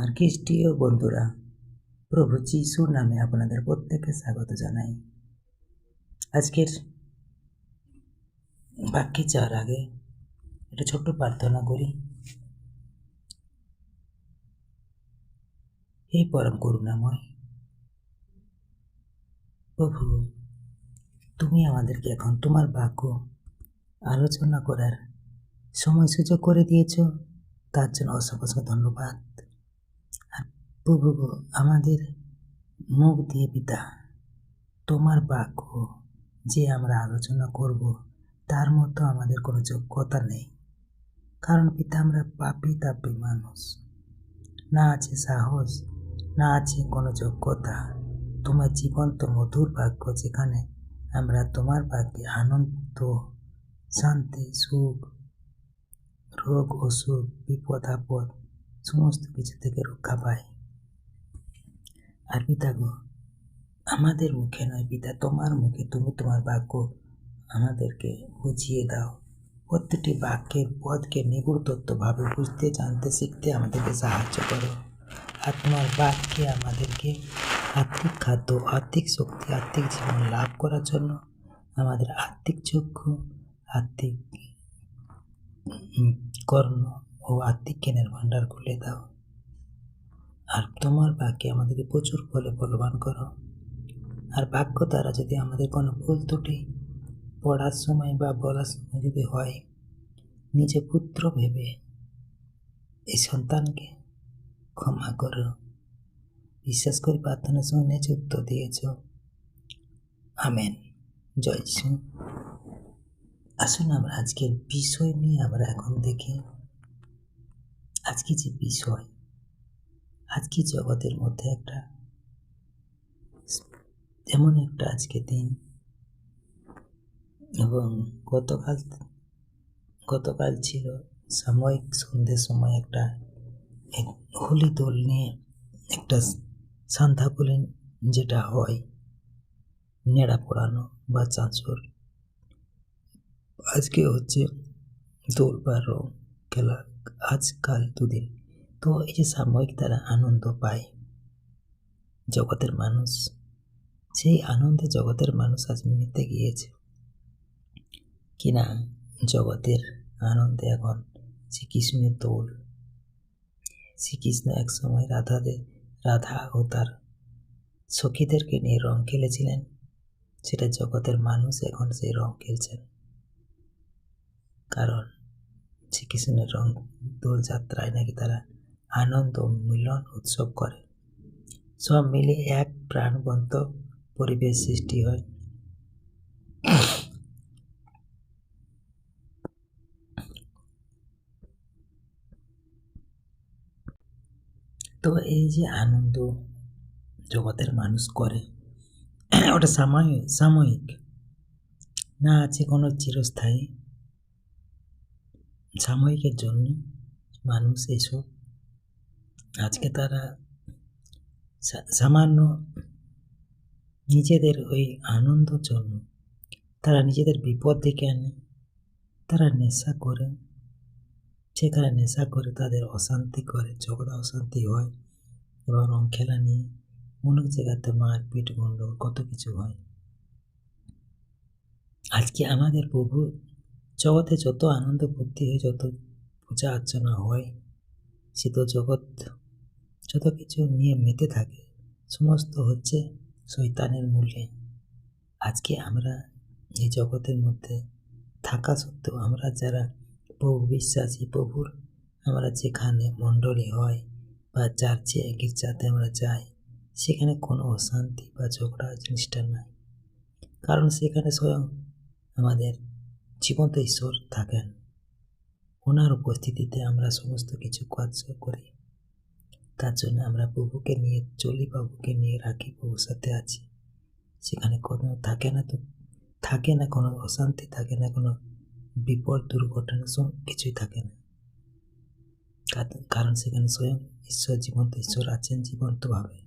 আমার খ্রিস্টীয় বন্ধুরা, প্রভু যিশুর নামে আপনাদের প্রত্যেককে স্বাগত জানাই। আজকের বাক্যে যাওয়ার আগে একটা ছোট্ট প্রার্থনা করি। হে পরম করুণাময় প্রভু, তুমি আমাদেরকে এখন তোমার বাক্য আলোচনা করার সময় সুযোগ করে দিয়েছ, তার জন্য অসংখ্য ধন্যবাদ। আর প্রভু, আমাদের মুখ দিয়ে পিতা তোমার বাক্য যে আমরা আলোচনা করব তার মতো আমাদের কোনো যোগ্যতা নেই, কারণ পিতা আমরা পাপী মানুষ, না আছে সাহস, না আছে কোনো যোগ্যতা। তোমার জীবন্ত মধুর বাক্য, যেখানে আমরা তোমার বাক্যে আনন্দ, শান্তি, সুখ, রোগ অসুখ, বিপদ আপদ সমস্ত কিছু থেকে রক্ষা পাই। আর পিতা গো, আমাদের মুখে নয় পিতা, তোমার মুখে তুমি তোমার বাক্য আমাদেরকে বুঝিয়ে দাও। প্রত্যেকটি বাক্যের পদকে নিগুড়তত্ত্বভাবে বুঝতে, জানতে, শিখতে আমাদেরকে সাহায্য করো। আর তোমার বাক্যে আমাদেরকে আত্মিক খাদ্য, আত্মিক শক্তি, আত্মিক জীবন লাভ করার জন্য আমাদের আত্মিক চক্ষু, আত্মিক কর্ণ ও আত্মিক জ্ঞানের ভাণ্ডার খুলে দাও। আর তোমার বাক্যে আমাদেরকে প্রচুর ফলে বলবান করো। আর বাক্য দ্বারা যদি আমাদের কোনো ভুল ত্রুটি পড়ার সময় বা বলার সময় যদি হয়, নিজে পুত্র ভেবে এই সন্তানকে ক্ষমা করো। বিশ্বাস করি প্রার্থনা শুনে উত্তর দিয়েছ। আমেন। জয় যিশু। আসুন আমরা আজকের বিষয় নিয়ে আমরা এখন দেখি। আজকে যে বিষয়, আজকে জগতের মধ্যে একটা এমন একটা আজকে দিন, এবং গতকাল ছিল সাময়িক সন্ধ্যের সময় একটা হোলি দোল নিয়ে একটা সান্ধ্যাকুলি যেটা হয়, নেড়া পড়ানো বা চাঁচর। আজকে হচ্ছে দোল বা রং খেলা, আজকাল দুদিন। তো এই যে সাময়িক তারা আনন্দ পায় জগতের মানুষ, সেই আনন্দে জগতের মানুষ আজ মেতে গিয়েছে কিনা। জগতের আনন্দে এখন শ্রীকৃষ্ণের দোল। শ্রীকৃষ্ণ এক সময় রাধা ও তার সখীদেরকে নিয়ে রং খেলেছিলেন, সেটা জগতের মানুষ এখন সেই রং খেলছেন। কারণ শ্রীকৃষ্ণের রং দোল যাত্রায় নাকি তারা আনন্দ, মিলন, উৎসব করে। সব মিলে এক প্রাণবন্ত পরিবেশ সৃষ্টি হয়। তো এই যে আনন্দ জগতের মানুষ করে, ওটা সাময়িক না, আছে কোনো চিরস্থায়ী। সাময়িকের জন্য মানুষ এসব আজকে তারা সামান্য নিজেদের ওই আনন্দের জন্য তারা নিজেদের বিপদ ডেকে আনে। তারা নেশা করে, সেখানে নেশা করে তাদের অশান্তি করে, ঝগড়া অশান্তি হয়, এবং রং খেলা নিয়ে অনেক জায়গাতে মারপিট, গন্ডগোল, কত কিছু হয়। আজকে আমাদের প্রভু জগতে যত আনন্দ বুদ্ধি হয়, যত পূজা অর্চনা হয়, সে তো জগৎ যত কিছু নিয়ে মেতে থাকে, সমস্ত হচ্ছে শয়তানের মূল্যে। আজকে আমরা এই জগতের মধ্যে থাকা সত্ত্বেও আমরা যারা প্রভু বিশ্বাসী, প্রভুর আমরা যেখানে মণ্ডলী হয় বা চার্চে গির্জাতে আমরা যাই, সেখানে কোনো অশান্তি বা ঝগড়া জিনিসটা নাই। কারণ সেখানে স্বয়ং আমাদের জীবন্ত ঈশ্বর থাকেন। ওনার উপস্থিতিতে আমরা সমস্ত কিছু কাজ করি। তার জন্য আমরা প্রভুকে নিয়ে চলি, প্রভুকে নিয়ে রাখি, প্রভুর সাথে আছি। সেখানে কোনো থাকে না কোনো অশান্তি, থাকে না কোনো বিপদ, দুর্ঘটনা, সব কিছুই থাকে না। কারণ সেখানে স্বয়ং ঈশ্বর, জীবন্ত ঈশ্বর আছেন জীবন্তভাবে।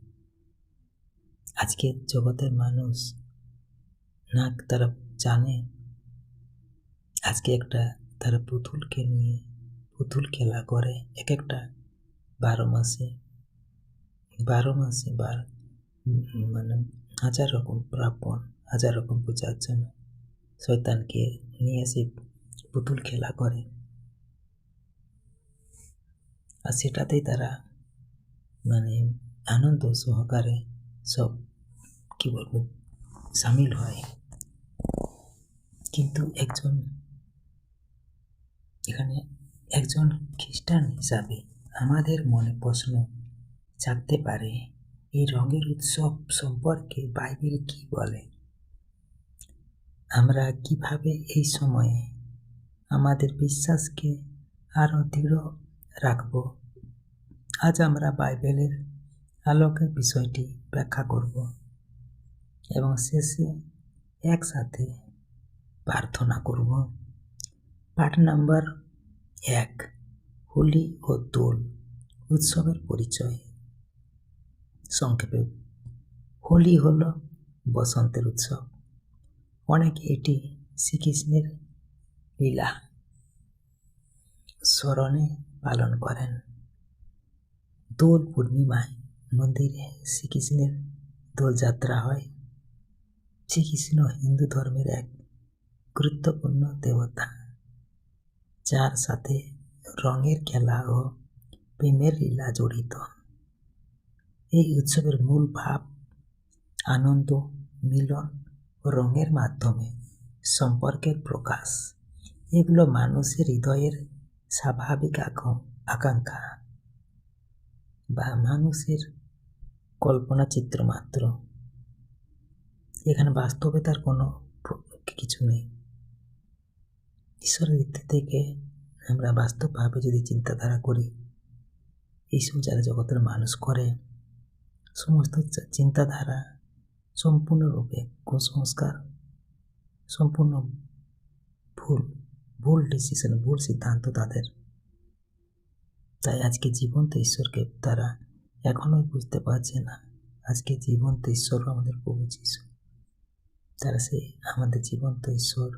আজকে জগতের মানুষ না তারা জানে, আজকে একটা তারা পুতুলকে নিয়ে পুতুল খেলা করে। এক একটা 12 মাসে 12 মাসে মানে 1000 রকম প্রাপণ, 1000 রকম পূজা অর্চনা শয়তানকে নিয়ে এসে পুতুল খেলা করে, আর সেটাতেই তারা মানে আনন্দ সহকারে সব কি বলবো সামিল হয়। কিন্তু এখানে একজন খ্রিস্টান হিসাবে আমাদের মনে প্রশ্ন জাগতে পারে, এই রঙের উৎসব সম্পর্কে বাইবেল কি বলে? আমরা কিভাবে এই সময়ে আমাদের বিশ্বাসকে আরও দৃঢ় রাখব? আজ আমরা বাইবেলের আলোকে বিষয়টি ব্যাখ্যা করব এবং শেষে একসাথে প্রার্থনা করব। পাঠ নাম্বার 1, হোলি ও দোল উৎসবের পরিচয়। সংক্ষেপে, হোলি হল বসন্তের উৎসব। অনেকে এটি শ্রীকৃষ্ণের লীলা স্মরণে পালন করেন। দোল পূর্ণিমায় মন্দিরে শ্রীকৃষ্ণের দোলযাত্রা হয়। শ্রীকৃষ্ণ হিন্দু ধর্মের এক গুরুত্বপূর্ণ দেবতা, যার সাথে রঙের খেলা ও প্রেমের লীলা জড়িত। এই উৎসবের মূল ভাব আনন্দ, মিলন ও রঙের মাধ্যমে সম্পর্কের প্রকাশ। এগুলো মানুষের হৃদয়ের স্বাভাবিক আকাঙ্ক্ষা বা মানুষের কল্পনা চিত্র মাত্র। এখানে বাস্তবে তার কোনো কিছু নেই। ঈশ্বরের দিক থেকে আমরা বাস্তবভাবে যদি চিন্তাধারা করি, এইসব যারা জগতের মানুষ করে সমস্ত চিন্তাধারা সম্পূর্ণরূপে কুসংস্কার, সম্পূর্ণ ভুল ডিসিশন, ভুল সিদ্ধান্ত তাদের। তাই আজকে জীবন্ত ঈশ্বরকে তারা এখনোই বুঝতে পারছে না। আজকে জীবন্ত ঈশ্বর আমাদের প্রভু যীশু, তারা সেই আমাদের জীবন্ত ঈশ্বর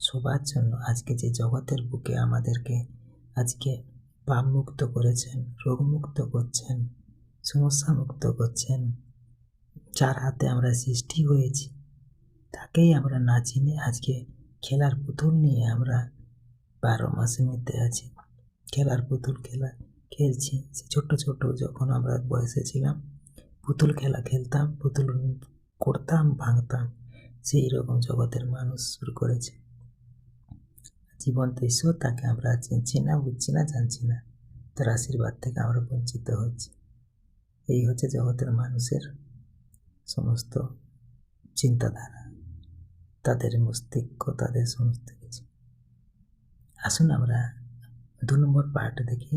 সবার জন্য আজকে যে জগতের বুকে আমাদেরকে আজকে পাপমুক্ত করেছেন, রোগমুক্ত করছেন, সমস্যা মুক্ত করছেন, যার হাতে আমরা সৃষ্টি হয়েছি, তাকেই আমরা না চিনে আজকে খেলার পুতুল নিয়ে আমরা 12 মাসের মধ্যে আছি। খেলার পুতুল খেলছি। সে ছোট যখন আমরা বয়সে ছিলাম পুতুল খেলা খেলতাম, পুতুল করতাম, ভাঙতাম। সেই রকম জগতের মানুষ শুরু করেছে। জীবন্ত ঈশ্বর, তাকে আমরা চিনছি না, বুঝছি না, জানছি না। তার আশীর্বাদ থেকে আমরা বঞ্চিত হচ্ছি। এই হচ্ছে জগতের মানুষের সমস্ত চিন্তাধারা, তাদের মস্তিষ্ক, তাদের সমস্ত কিছু। আসুন আমরা 2 নম্বর পার্ট দেখি।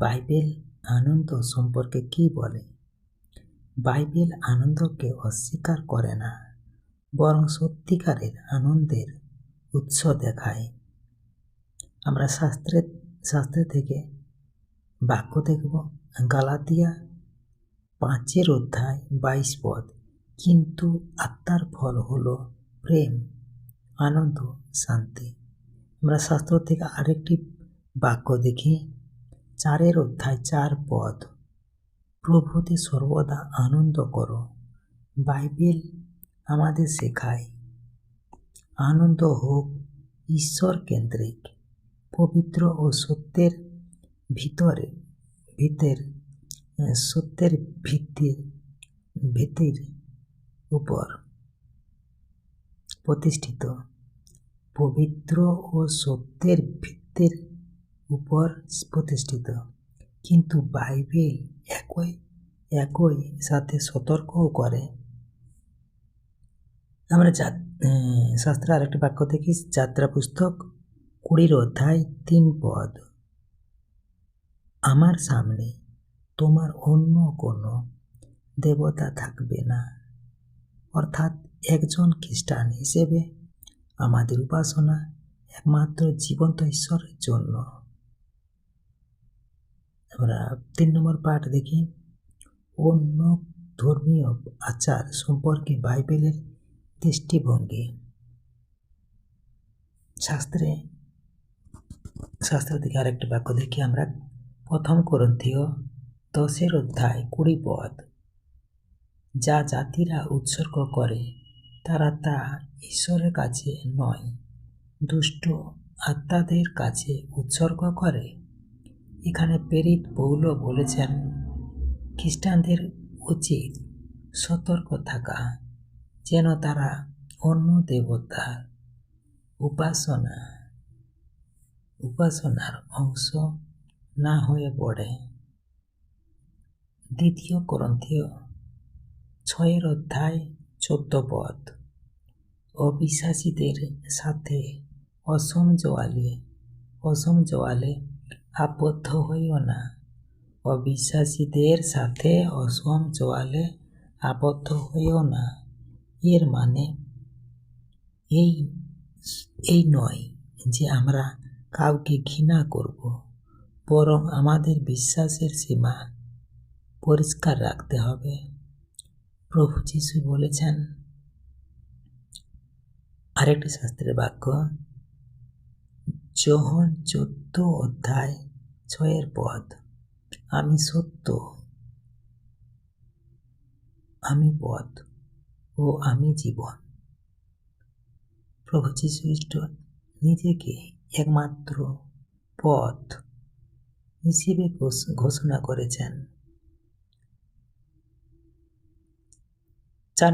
বাইবেল আনন্দ সম্পর্কে কি বলে? বাইবেল আনন্দকে অস্বীকার করে না, বরং সত্যিকারের আনন্দের উৎস দেখায়। আমরা শাস্ত্রে থেকে বাক্য দেখব। গালাতিয়া 5 অধ্যায় 22 পদ। কিন্তু আত্মার ফল হলো প্রেম, আনন্দ, শান্তি। আমরা শাস্ত্র থেকে আরেকটি বাক্য দেখি। 4 অধ্যায় 4 পদ। প্রভুতে সর্বদা আনন্দ করো। বাইবেল আমাদের শেখায় আনন্দ হোক ঈশ্বর কেন্দ্রিক, পবিত্র ও সত্যের ভিত্তির উপর প্রতিষ্ঠিত। পবিত্র ও সত্যের ভিত্তির উপর প্রতিষ্ঠিত। কিন্তু বাইবেল একই সাথে সতর্কও করে। আমরা শাস্ত্রে আরেকটি বাক্য দেখি। যাত্রা পুস্তক 20 অধ্যায় 3 পদ। আমার সামনে তোমার অন্য কোনো দেবতা থাকবে না। অর্থাৎ একজন খ্রিস্টান হিসেবে আমাদের উপাসনা একমাত্র জীবন্ত ঈশ্বরের জন্য। আমরা 3 নম্বর পাঠ দেখি। অন্য ধর্মীয় আচার সম্পর্কে বাইবেলের দৃষ্টিভঙ্গি। শাস্ত্র থেকে আরেকটি বাক্য দেখি আমরা। 1 কোরিন্থীয় 10 অধ্যায় 20 পদ। যা জাতিরা উৎসর্গ করে তারা তা ঈশ্বরের কাছে নয়, দুষ্ট আত্মাদের কাছে উৎসর্গ করে। এখানে প্রেরিত পৌল বলেছেন খ্রিস্টানদের উচিত সতর্ক থাকা যেন তারা অন্য দেবতার উপাসনার অংশ না হয়ে পড়ে। 2 করন্থীয় 6 অধ্যায় 14 পদ। অবিশ্বাসীদের সাথে অসমজোয়ালে আবদ্ধ হইও না। অবিশ্বাসীদের সাথে অসমজোয়ালে আবদ্ধ হইও না। এর মানে এই নয় যে আমরা কাউকে ঘৃণা করব, বরং আমাদের বিশ্বাসের সীমা পরিষ্কার রাখতে হবে। প্রভু যীশু বলেছেন আরেকটি শাস্ত্রের বাক্য, যোহন 14 অধ্যায় 6 পদ। আমি সত্য, আমি পথ ও আমি জীবন। প্রভু যীশু খ্রিস্ট নিজেকে একমাত্র পথ হিসেবে ঘোষণা করেছেন। 4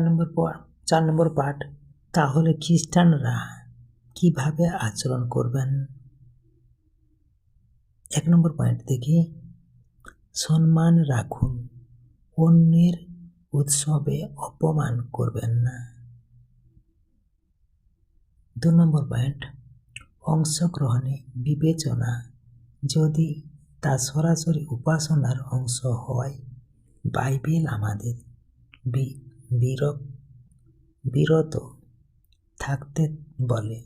নম্বর পাঠ, তাহলে খ্রিস্টানরা কিভাবে আচরণ করবেন? 1 নম্বর পয়েন্ট দেখি, সম্মান রাখুন, অন্যের উৎসবে অপমান করবেন না। 2 নম্বর পয়েন্ট, অংশগ্রহণে বিবেচনা, যদি তা সরাসরি উপাসনার অংশ হয়। বাইবেল আমাদের বিরত থাকতে বলে।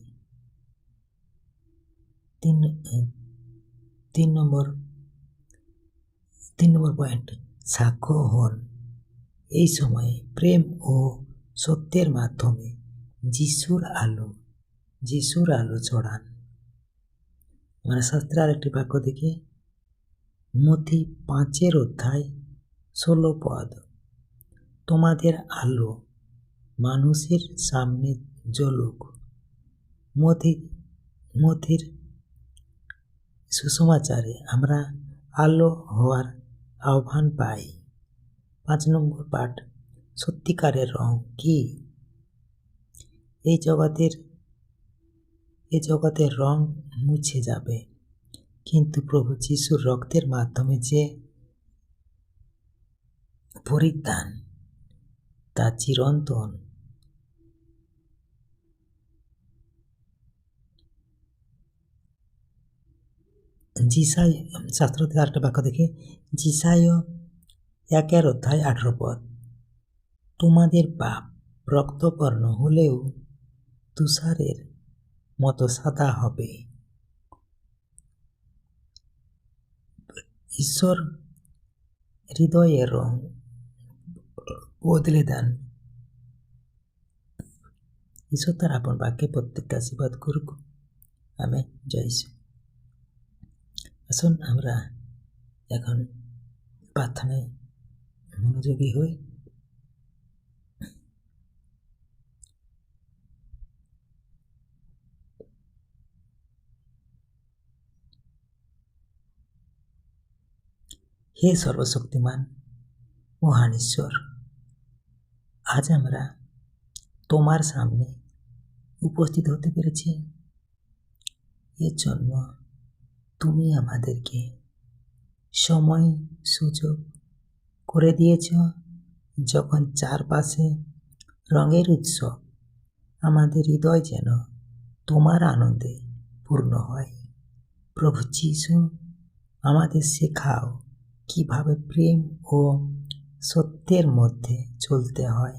3 নম্বর পয়েন্ট, সাক্ষ্য হন। এই সময়ে প্রেম ও সত্যের মাধ্যমে যিশুর আলো ছড়ান। আমরা শাস্ত্রে আরেকটি বাক্য দেখি, মথি 5 অধ্যায় 16 পদ। তোমাদের আলো মানুষের সামনে জ্বলুক। মথির সুসমাচারে আমরা আলো হওয়ার আহ্বান পাই। 5 নম্বর পাঠ, সত্যিকারের রং কি? এই জগতের রং মুছে যাবে, কিন্তু প্রভু যীশুর রক্তের মাধ্যমে যে পরিত্রাণ তা চিরন্তন। শাস্ত্র থেকে আরেকটা বাক্য দেখে, যিশায় 1 অধ্যায় 18 পদ। তোমাদের পাপ রক্তবর্ণ হলেও তুষারের মতো সাদা হবে। ঈশ্বর হৃদয়ের রং বদলে দেন। ঈশ্বর তার আপন বাক্যে প্রত্যেককে আশীর্বাদ করুক। আমেন। জয় ঈশ্বর। আসুন আমরা এখন প্রার্থনায় মনোযোগী হই। হে সর্বশক্তিমান মহান ঈশ্বর, আজ আমরা তোমার সামনে উপস্থিত হতে পেরেছি। এর জন্য তুমি আমাদেরকে সময় সুযোগ করে দিয়েছ। যখন চারপাশে রঙের উৎসব, আমাদের হৃদয় যেন তোমার আনন্দে পূর্ণ হয়। প্রভু যীশু, আমাদের শেখাও কিভাবে প্রেম ও সত্যের মধ্যে চলতে হয়।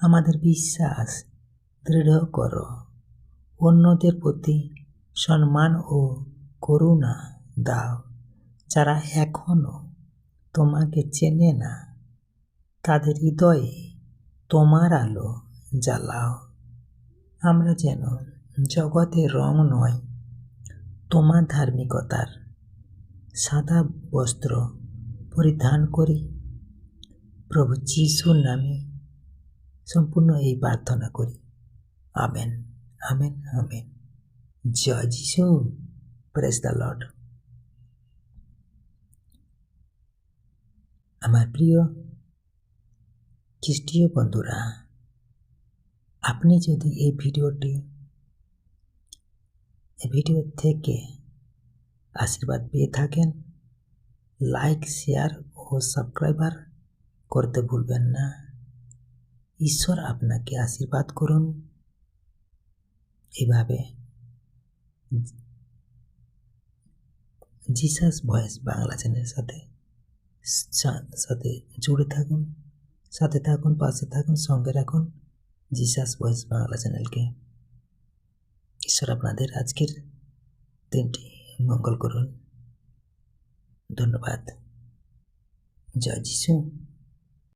আমাদের বিশ্বাস দৃঢ় করো, অন্যদের প্রতি সম্মান ও করুণা দাও। যারা এখনো তোমাকে চেনে না, তাদের হৃদয়ে তোমার আলো জ্বালাও। আমরা যেন জগতের রং নয়, তোমার ধার্মিকতার সাদা বস্ত্র পরিধান করি। প্রভু যিশুর নামে সম্পূর্ণ এই প্রার্থনা করি। Amen, amen, amen. জয় যিশু। Praise the lord. আমার প্রিয় খ্রিস্টীয় বন্ধুরা, আপনি যদি এই ভিডিও থেকে আশীর্বাদ পেয়ে থাকেন, লাইক, শেয়ার ও সাবস্ক্রাইবার করতে ভুলবেন না। ঈশ্বর আপনাকে আশীর্বাদ করুন। এভাবে জিসাস ভয়েস বাংলা চ্যানেলের সাথে জুড়ে থাকুন, সাথে থাকুন, পাশে থাকুন, সঙ্গে রাখুন জিসাস ভয়েস বাংলা চ্যানেলকে। ঈশ্বর আপনাদের আজকের দিনটি মঙ্গল করুন। ধন্যবাদ। জয় যিশু।